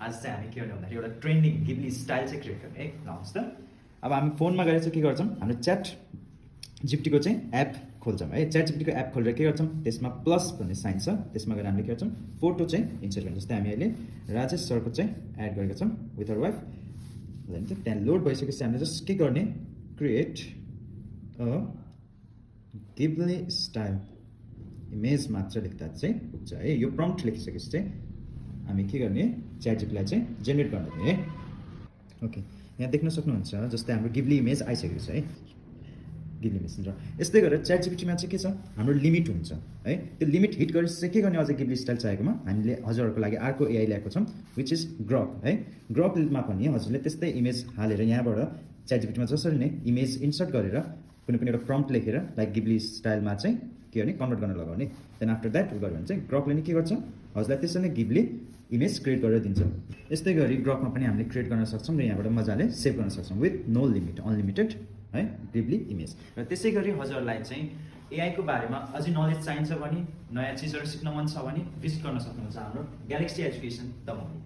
आज चाहिँ हामी के गर्ने भन्दाखेरि एउटा ट्रेन्डिङ गिब्ली स्टाइल चाहिँ क्रिएट गर्ने है। नमस्ते। अब हामी फोनमा गएर चाहिँ के गर्छौँ, हाम्रो च्याट जिपिटीको चाहिँ एप खोल्छौँ है। च्याट जिपिटीको एप खोलेर के गर्छौँ, त्यसमा प्लस भन्ने साइन छ, त्यसमा गएर हामीले के गर्छौँ, फोटो चाहिँ इन्सर्ट गर्छौँ। जस्तै हामी अहिले राजेश सरको चाहिँ एड गरेका छौँ विथ अर वाइफ। त्यहाँ लोड भइसकेपछि हामीले जस्ट के गर्ने, create a Ghibli style image मात्र लेख्दा चाहिँ पुग्छ है। यो प्रम्प्ट लेखिसकेपछि चाहिँ हामी के गर्ने, च्याट जिपिटीलाई चाहिँ जेनेरेट गर्ने है। ओके, यहाँ देख्न सक्नुहुन्छ जस्तै हाम्रो गिब्ली इमेज आइसकेको छ है, गिब्ली इमेज। र यस्तै गरेर च्याट जिपिटीमा चाहिँ के छ, हाम्रो लिमिट हुन्छ है। त्यो लिमिट हिट गरेपछि चाहिँ के गर्ने, अझै गिब्ली स्टाइल चाहिएकोमा हामीले हजुरहरूको लागि अर्को एआई ल्याएको छौँ, विच इज ग्रक है। ग्रकमा पनि हजुरले त्यस्तै इमेज हालेर यहाँबाट च्याट जिपिटीमा जसरी नै इमेज इन्सर्ट गरेर कुनै पनि एउटा प्रम्प्ट लेखेर लाइक गिब्ली स्टाइलमा चाहिँ के गर्ने, कन्भर्ट गर्न लगाउने। देन आफ्टर द्याट उ गर्यो भने चाहिँ ग्रकले नि के गर्छ, हजुरलाई त्यसरी नै गिब्ली इमेज क्रिएट गरेर दिन्छ। यस्तै गरी ग्रकमा पनि हामीले क्रिएट गर्न सक्छौँ र यहाँबाट मजाले सेभ गर्न सक्छौँ विथ नो लिमिट, अनलिमिटेड है गिब्ली इमेज। र त्यसै गरी हजुरलाई चाहिँ एआईको बारेमा अझै नलेज चाहिन्छ भने, नयाँ चिजहरू सिक्न मन छ भने भिजिट गर्न सक्नुहुन्छ हाम्रो ग्यालेक्सी एजुकेसन दमोली।